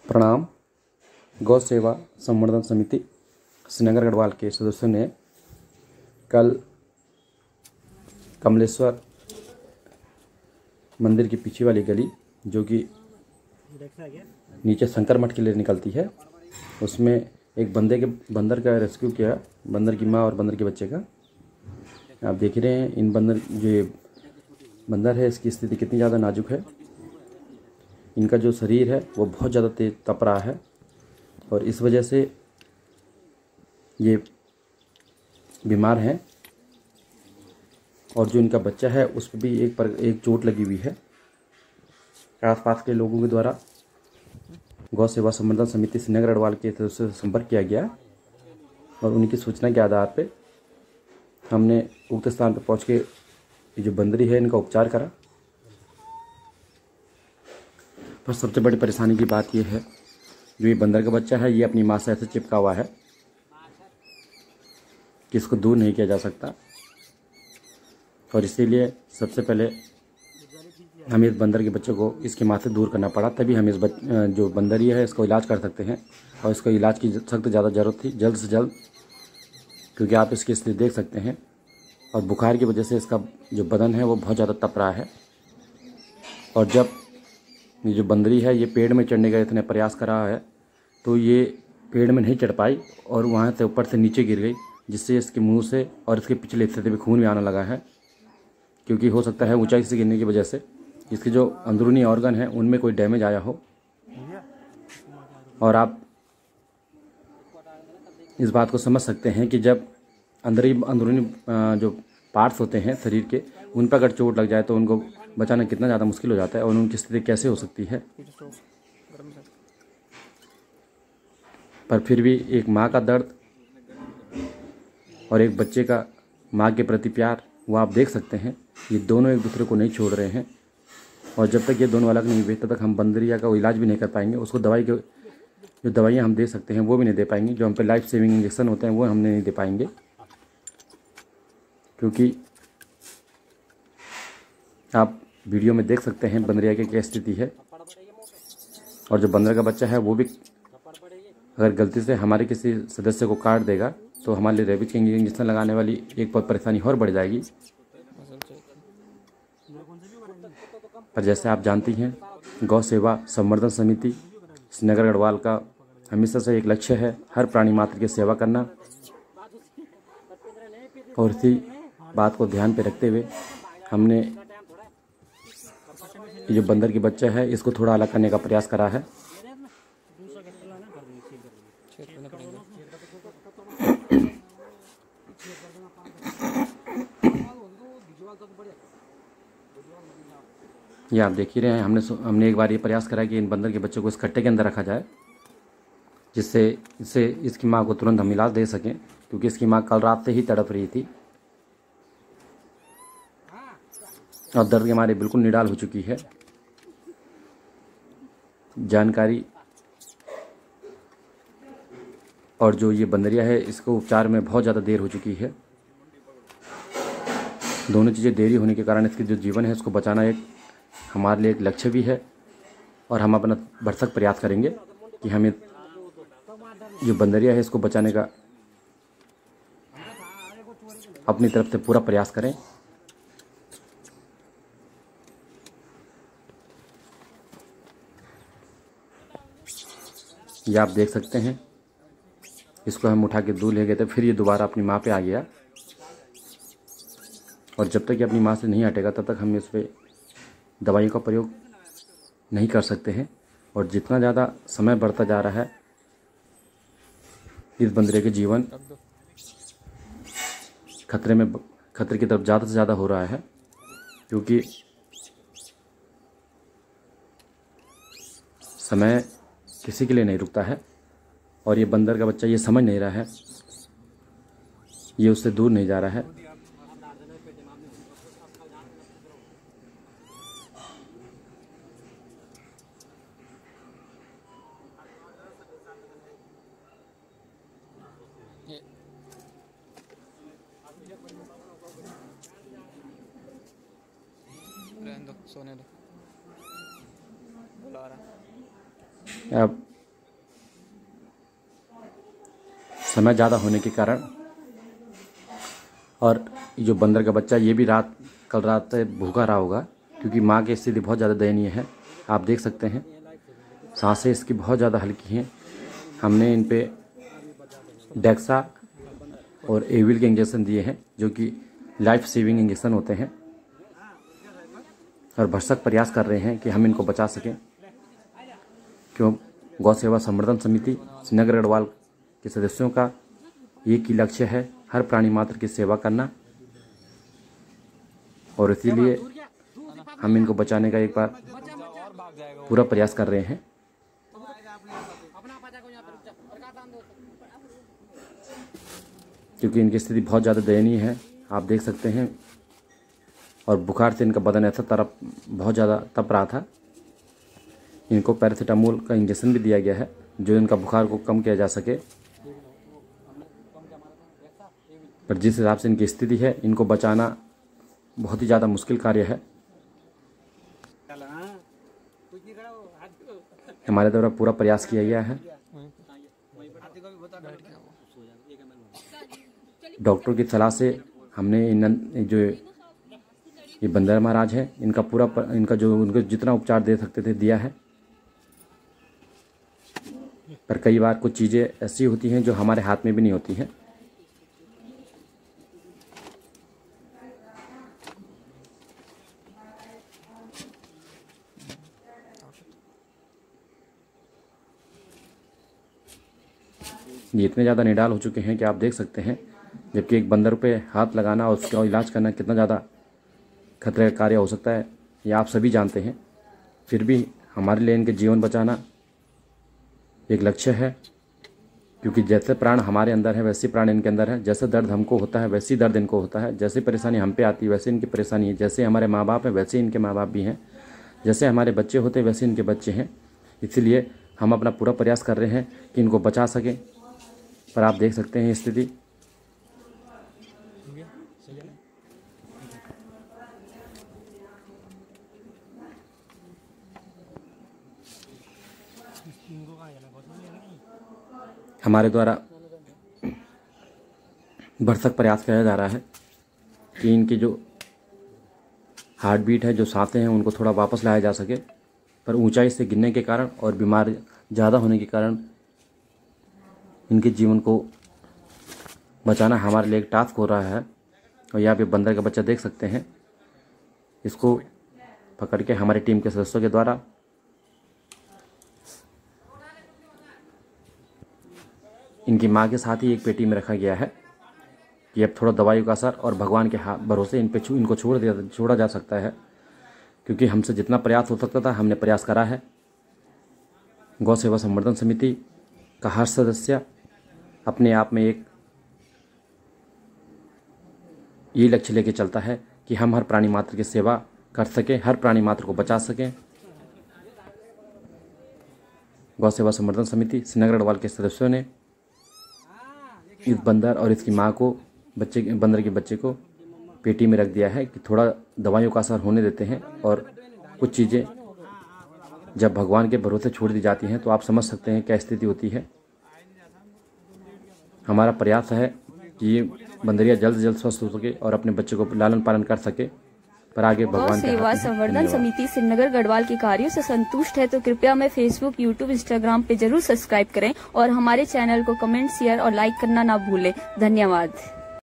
प्रणाम। गौ सेवा संवर्धन समिति श्रीनगर गढ़वाल के सदस्यों ने कल कमलेश्वर मंदिर की पीछे वाली गली, जो कि नीचे शंकर मठ के लिए निकलती है, उसमें एक बंदर का रेस्क्यू किया। बंदर की माँ और बंदर के बच्चे का। आप देख रहे हैं इन बंदर है, इसकी स्थिति कितनी ज़्यादा नाजुक है। इनका जो शरीर है वो बहुत ज़्यादा तेज तप रहा है और इस वजह से ये बीमार हैं। और जो इनका बच्चा है उस पर भी एक चोट लगी हुई है। आसपास के लोगों के द्वारा गौ सेवा संवर्धन समिति श्रीनगर गढ़वाल के सदस्यों से संपर्क किया गया और उनकी सूचना के आधार पर हमने उक्त स्थान पर पहुंच के ये जो बंदरी है इनका उपचार करा। पर सबसे बड़ी परेशानी की बात यह है, जो ये बंदर का बच्चा है ये अपनी माँ से ऐसे चिपका हुआ है कि इसको दूर नहीं किया जा सकता। और इसीलिए सबसे पहले हमें इस बंदर के बच्चे को इसकी माँ से दूर करना पड़ा, तभी हम जो बंदरी है इसको इलाज कर सकते हैं। और इसको इलाज की सख्त ज़्यादा ज़रूरत थी, जल्द से जल्द, क्योंकि आप इसकी स्थिति देख सकते हैं। और बुखार की वजह से इसका जो बदन है वो बहुत ज़्यादा तप रहा है। और जब ये जो बंदरी है ये पेड़ में चढ़ने का इतने प्रयास कर रहा है तो ये पेड़ में नहीं चढ़ पाई और वहाँ से ऊपर से नीचे गिर गई, जिससे इसके मुंह से और इसके पिछले हिस्से से भी खून भी आने लगा है। क्योंकि हो सकता है ऊंचाई से गिरने की वजह से इसके जो अंदरूनी ऑर्गन है उनमें कोई डैमेज आया हो। और आप इस बात को समझ सकते हैं कि जब अंदरूनी जो पार्ट्स होते हैं शरीर के, उन पर अगर चोट लग जाए तो उनको बचाना कितना ज़्यादा मुश्किल हो जाता है और उनकी स्थिति कैसे हो सकती है। पर फिर भी एक माँ का दर्द और एक बच्चे का माँ के प्रति प्यार, वो आप देख सकते हैं। ये दोनों एक दूसरे को नहीं छोड़ रहे हैं और जब तक ये दोनों अलग नहीं हुए तब तक हम बंदरिया का इलाज भी नहीं कर पाएंगे। उसको जो दवाइयाँ हम दे सकते हैं वो भी नहीं दे पाएंगे। जो हम पे लाइफ सेविंग इंजेक्शन होते हैं वो हमने नहीं दे पाएंगे, क्योंकि आप वीडियो में देख सकते हैं बंदरिया की क्या स्थिति है। और जो बंदर का बच्चा है वो भी अगर गलती से हमारे किसी सदस्य को काट देगा तो हमारे लिए रेबीज के इंजेक्शन लगाने वाली एक बहुत परेशानी और बढ़ जाएगी। पर जैसे आप जानती हैं, गौ सेवा संवर्धन समिति श्रीनगर गढ़वाल का हमेशा से एक लक्ष्य है हर प्राणी मात्र की सेवा करना। और इसी बात को ध्यान पे रखते हुए हमने ये जो बंदर की बच्चा है इसको थोड़ा अलग करने का प्रयास करा है। ये आप देख ही रहे हैं, हमने एक बार ये प्रयास करा कि इन बंदर के बच्चों को इस कट्टे के अंदर रखा जाए, जिससे इसकी माँ को तुरंत हम इलाज दे सकें, क्योंकि इसकी माँ कल रात से ही तड़प रही थी और दर्द के मारे बिल्कुल निडाल हो चुकी है। जानकारी और जो ये बंदरिया है इसको उपचार में बहुत ज़्यादा देर हो चुकी है। दोनों चीज़ें देरी होने के कारण इसकी जो जीवन है उसको बचाना एक हमारे लिए एक लक्ष्य भी है। और हम अपना भरसक प्रयास करेंगे कि हमें जो बंदरिया है इसको बचाने का अपनी तरफ से पूरा प्रयास करें। ये आप देख सकते हैं, इसको हम उठा के दूर ले गए थे, फिर ये दोबारा अपनी माँ पे आ गया। और जब तक ये अपनी माँ से नहीं हटेगा तब तक हम इस पर दवाइयों का प्रयोग नहीं कर सकते हैं। और जितना ज़्यादा समय बढ़ता जा रहा है इस बंदरे के जीवन खतरे की तरफ ज़्यादा से ज़्यादा हो रहा है, क्योंकि समय किसी के लिए नहीं रुकता है। और ये बंदर का बच्चा ये समझ नहीं रहा है, ये उससे दूर नहीं जा रहा है। रहने दो, सोने दो, बुला रहा। अब समय ज़्यादा होने के कारण, और जो बंदर का बच्चा ये भी कल रात भूखा रहा होगा, क्योंकि माँ की स्थिति बहुत ज़्यादा दयनीय है। आप देख सकते हैं सांसें इसकी बहुत ज़्यादा हल्की हैं। हमने इन पे डेक्सा और एविल के इंजेक्शन दिए हैं, जो कि लाइफ सेविंग इंजेक्शन होते हैं, और भरसक प्रयास कर रहे हैं कि हम इनको बचा सकें। क्यों गौ सेवा संवर्धन समिति श्रीनगर गढ़वाल के सदस्यों का एक ही लक्ष्य है, हर प्राणी मात्र की सेवा करना, और इसीलिए हम इनको बचाने का एक बार पूरा प्रयास कर रहे हैं। क्योंकि इनकी स्थिति बहुत ज़्यादा दयनीय है, आप देख सकते हैं, और बुखार से इनका बदन ऐसा बहुत ज़्यादा तप रहा था। इनको पैरासीटामोल का इंजेक्शन भी दिया गया है, जो इनका बुखार को कम किया जा सके। पर जिस हिसाब से इनकी स्थिति है, इनको बचाना बहुत ही ज़्यादा मुश्किल कार्य है। हमारे द्वारा पूरा प्रयास किया गया है। डॉक्टर की सलाह से हमने जो ये बंदर महाराज है, इनका जो उनको जितना उपचार दे सकते थे दिया है। पर कई बार कुछ चीज़ें ऐसी होती हैं जो हमारे हाथ में भी नहीं होती हैं। ये इतने ज़्यादा निडाल हो चुके हैं कि आप देख सकते हैं, जबकि एक बंदर पे हाथ लगाना और उसका इलाज करना कितना ज़्यादा खतरे का कार्य हो सकता है, ये आप सभी जानते हैं। फिर भी हमारे लिए इनके जीवन बचाना एक लक्ष्य है, क्योंकि जैसे प्राण हमारे अंदर है वैसे प्राण इनके अंदर है। जैसे दर्द हमको होता है वैसी दर्द इनको होता है। जैसे परेशानी हम पे आती है वैसे इनकी परेशानी है। जैसे हमारे माँ बाप हैं वैसे इनके माँ बाप भी हैं। जैसे हमारे बच्चे होते हैं वैसे इनके बच्चे हैं। इसीलिए हम अपना पूरा प्रयास कर रहे हैं कि इनको बचा सकें। पर आप देख सकते हैं स्थिति। हमारे द्वारा भरसक प्रयास किया जा रहा है कि इनकी जो हार्ट बीट है, जो सांसें हैं, उनको थोड़ा वापस लाया जा सके। पर ऊंचाई से गिरने के कारण और बीमार ज़्यादा होने के कारण इनके जीवन को बचाना हमारे लिए एक टास्क हो रहा है। और यहाँ पे बंदर का बच्चा देख सकते हैं, इसको पकड़ के हमारी टीम के सदस्यों के द्वारा इनकी माँ के साथ ही एक पेटी में रखा गया है कि अब थोड़ा दवाइयों का असर और भगवान के भरोसे इनको छोड़ा जा सकता है। क्योंकि हमसे जितना प्रयास हो सकता था हमने प्रयास करा है। गौ सेवा संवर्धन समिति का हर सदस्य अपने आप में एक ये लक्ष्य लेके चलता है कि हम हर प्राणी मात्र की सेवा कर सकें, हर प्राणी मात्र को बचा सकें। गौ सेवा संवर्धन समिति श्रीनगर गढ़वाल के सदस्यों ने इस बंदर और इसकी माँ को बंदर के बच्चे को पेटी में रख दिया है कि थोड़ा दवाइयों का असर होने देते हैं। और कुछ चीज़ें जब भगवान के भरोसे छोड़ दी जाती हैं तो आप समझ सकते हैं क्या स्थिति होती है। हमारा प्रयास है कि ये बंदरिया जल्द से जल्द स्वस्थ हो सके और अपने बच्चे को लालन पालन कर सके। पर आगे भगवान गौ सेवा संवर्धन समिति श्रीनगर गढ़वाल के कार्यों से संतुष्ट है तो कृपया हमें फेसबुक, यूट्यूब, इंस्टाग्राम पे जरूर सब्सक्राइब करें और हमारे चैनल को कमेंट, शेयर और लाइक करना ना भूलें। धन्यवाद।